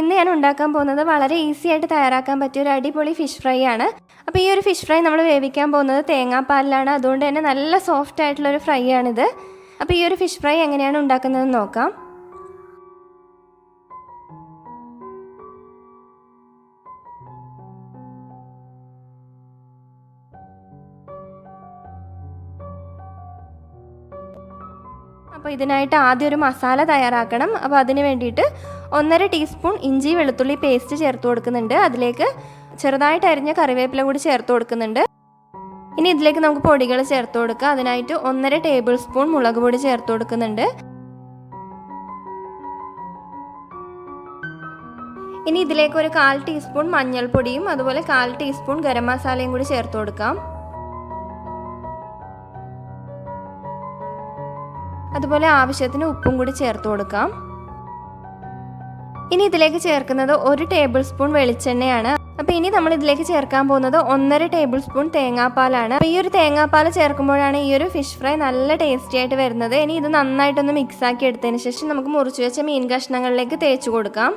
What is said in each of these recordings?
ഇന്ന് ഞാൻ ഉണ്ടാക്കാൻ പോകുന്നത് വളരെ ഈസി ആയിട്ട് തയ്യാറാക്കാൻ പറ്റിയ ഒരു അടിപൊളി ഫിഷ് ഫ്രൈ ആണ്. അപ്പോൾ ഈ ഒരു ഫിഷ് ഫ്രൈ നമ്മൾ വേവിക്കാൻ പോകുന്നത് തേങ്ങാപ്പാലിലാണ്. അതുകൊണ്ട് തന്നെ നല്ല സോഫ്റ്റ് ആയിട്ടുള്ള ഒരു ഫ്രൈ ആണിത്. അപ്പോൾ ഈ ഒരു ഫിഷ് ഫ്രൈ എങ്ങനെയാണ് ഉണ്ടാക്കുന്നതെന്ന് നോക്കാം. അപ്പോൾ ഇതിനായിട്ട് ആദ്യം ഒരു മസാല തയ്യാറാക്കണം. അപ്പോൾ അതിന് വേണ്ടിയിട്ട് 1.5 ടീസ്പൂൺ ഇഞ്ചി വെളുത്തുള്ളി പേസ്റ്റ് ചേർത്ത് കൊടുക്കുന്നുണ്ട്. അതിലേക്ക് ചെറുതായിട്ട് അരിഞ്ഞ കറിവേപ്പില കൂടി ചേർത്ത് കൊടുക്കുന്നുണ്ട്. ഇനി ഇതിലേക്ക് നമുക്ക് പൊടികൾ ചേർത്ത് കൊടുക്കുക. അതിനായിട്ട് 1.5 ടേബിൾ സ്പൂൺ മുളക് പൊടി ചേർത്ത് കൊടുക്കുന്നുണ്ട്. ഇനി ഇതിലേക്ക് ഒരു 1/4 ടീസ്പൂൺ മഞ്ഞൾപ്പൊടിയും അതുപോലെ 1/4 ടീസ്പൂൺ ഗരം മസാലയും കൂടി ചേർത്ത് കൊടുക്കാം. അതുപോലെ ആവശ്യത്തിന് ഉപ്പും കൂടി ചേർത്ത് കൊടുക്കാം. ഇനി ഇതിലേക്ക് ചേർക്കുന്നത് 1 ടേബിൾ സ്പൂൺ വെളിച്ചെണ്ണയാണ്. അപ്പോൾ ഇനി നമ്മൾ ഇതിലേക്ക് ചേർക്കാൻ പോകുന്നത് 1.5 ടേബിൾ സ്പൂൺ തേങ്ങാപ്പാലാണ്. അപ്പോൾ ഈ ഒരു തേങ്ങാപ്പാൽ ചേർക്കുമ്പോഴാണ് ഈ ഒരു ഫിഷ് ഫ്രൈ നല്ല ടേസ്റ്റി ആയിട്ട് വരുന്നത്. ഇനി ഇത് നന്നായിട്ടൊന്ന് മിക്സ് ആക്കി എടുത്തതിന് ശേഷം നമുക്ക് മുറിച്ച് വെച്ച മീൻ കഷ്ണങ്ങളിലേക്ക് തേച്ച് കൊടുക്കാം.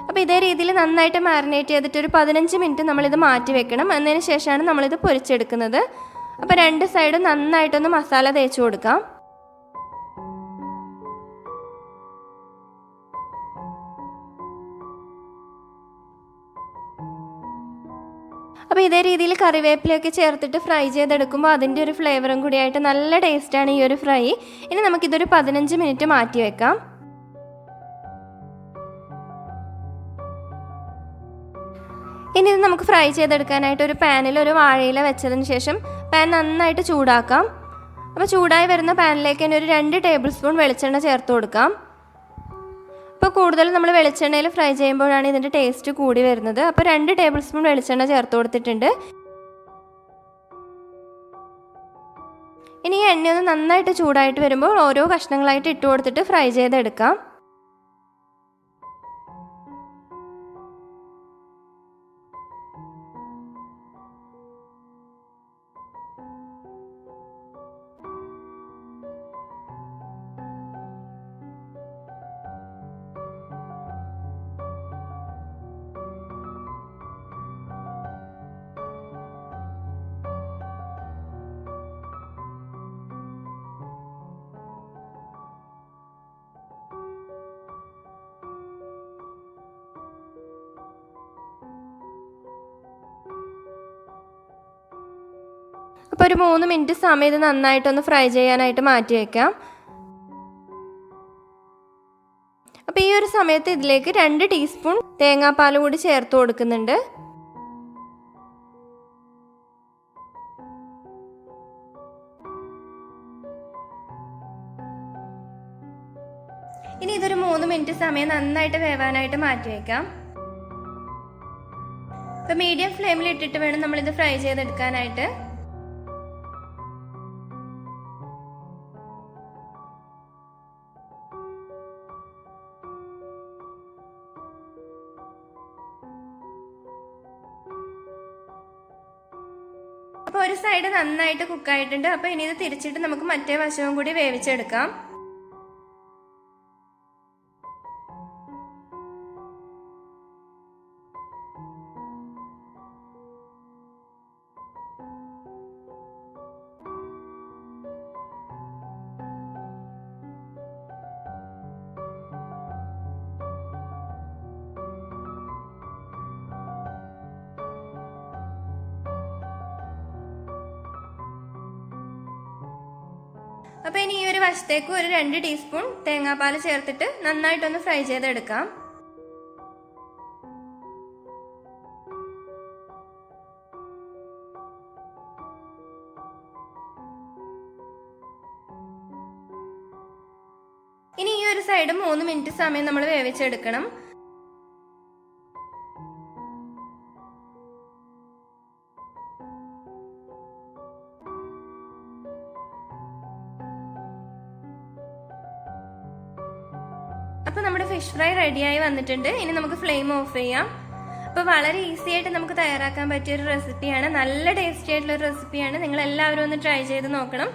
അപ്പോൾ ഇതേ രീതിയിൽ നന്നായിട്ട് മാരിനേറ്റ് ചെയ്തിട്ട് ഒരു 15 മിനിറ്റ് നമ്മളിത് മാറ്റി വെക്കണം. എന്നതിന് ശേഷമാണ് നമ്മളിത് പൊരിച്ചെടുക്കുന്നത്. അപ്പോൾ 2 സൈഡും നന്നായിട്ടൊന്ന് മസാല തേച്ച് കൊടുക്കാം. അപ്പോൾ ഇതേ രീതിയിൽ കറിവേപ്പിലയൊക്കെ ചേർത്തിട്ട് ഫ്രൈ ചെയ്തെടുക്കുമ്പോൾ അതിൻ്റെ ഒരു ഫ്ലേവറും കൂടിയായിട്ട് നല്ല ടേസ്റ്റാണ് ഈ ഒരു ഫ്രൈ. ഇനി നമുക്കിതൊരു 15 മിനിറ്റ് മാറ്റി വെക്കാം. ഇനി ഇത് നമുക്ക് ഫ്രൈ ചെയ്തെടുക്കാനായിട്ട് ഒരു പാനിൽ ഒരു വാഴയില വെച്ചതിന് ശേഷം പാൻ നന്നായിട്ട് ചൂടാക്കാം. അപ്പോൾ ചൂടായി വരുന്ന പാനിലേക്ക് തന്നെ ഒരു 2 ടേബിൾ സ്പൂൺ വെളിച്ചെണ്ണ ചേർത്ത് കൊടുക്കാം. അപ്പോൾ കൂടുതലും നമ്മൾ വെളിച്ചെണ്ണയിൽ ഫ്രൈ ചെയ്യുമ്പോഴാണ് ഇതിൻ്റെ ടേസ്റ്റ് കൂടി വരുന്നത്. അപ്പോൾ 2 ടേബിൾ സ്പൂൺ വെളിച്ചെണ്ണ ചേർത്ത് കൊടുത്തിട്ടുണ്ട്. ഇനി ഈ എണ്ണയൊന്ന് നന്നായിട്ട് ചൂടായിട്ട് വരുമ്പോൾ ഓരോ കഷ്ണങ്ങളായിട്ട് ഇട്ട് കൊടുത്തിട്ട് ഫ്രൈ ചെയ്തെടുക്കാം. അപ്പോൾ ഒരു 3 മിനിറ്റ് സമയം ഇത് നന്നായിട്ടൊന്ന് ഫ്രൈ ചെയ്യാനായിട്ട് മാറ്റി വയ്ക്കാം. അപ്പോൾ ഈ ഒരു സമയത്ത് ഇതിലേക്ക് 2 ടീസ്പൂൺ തേങ്ങാപ്പാൽ കൂടി ചേർത്ത് കൊടുക്കുന്നുണ്ട്. ഇനി ഇതൊരു 3 മിനിറ്റ് സമയം നന്നായിട്ട് വേവാനായിട്ട് മാറ്റി വയ്ക്കാം. അപ്പോൾ മീഡിയം ഫ്ലെയിമിൽ ഇട്ടിട്ട് വേണം നമ്മളിത് ഫ്രൈ ചെയ്തെടുക്കാനായിട്ട്. അപ്പോൾ ഒരു സൈഡ് നന്നായിട്ട് കുക്കായിട്ടുണ്ട്. അപ്പോൾ ഇനി ഇത് തിരിച്ചിട്ട് നമുക്ക് മറ്റേ വശവും കൂടി വേവിച്ചെടുക്കാം. അപ്പോൾ ഇനി ഈ ഒരു വശത്തേക്ക് ഒരു 2 ടീസ്പൂൺ തേങ്ങാപ്പാൽ ചേർത്തിട്ട് നന്നായിട്ടൊന്ന് ഫ്രൈ ചെയ്തെടുക്കാം. സൈഡും 3 മിനിറ്റ് സമയം നമ്മൾ വേവിച്ചെടുക്കണം. അപ്പോൾ നമ്മുടെ ഫിഷ് ഫ്രൈ റെഡിയായി വന്നിട്ടുണ്ട്. ഇനി നമുക്ക് ഫ്ലെയിം ഓഫ് ചെയ്യാം. അപ്പോൾ വളരെ ഈസി ആയിട്ട് നമുക്ക് തയ്യാറാക്കാൻ പറ്റിയ ഒരു റെസിപ്പിയാണ്. നല്ല ടേസ്റ്റി ആയിട്ടുള്ള ഒരു റെസിപ്പിയാണ്. നിങ്ങൾ എല്ലാവരും ഒന്ന് ട്രൈ ചെയ്ത് നോക്കണം.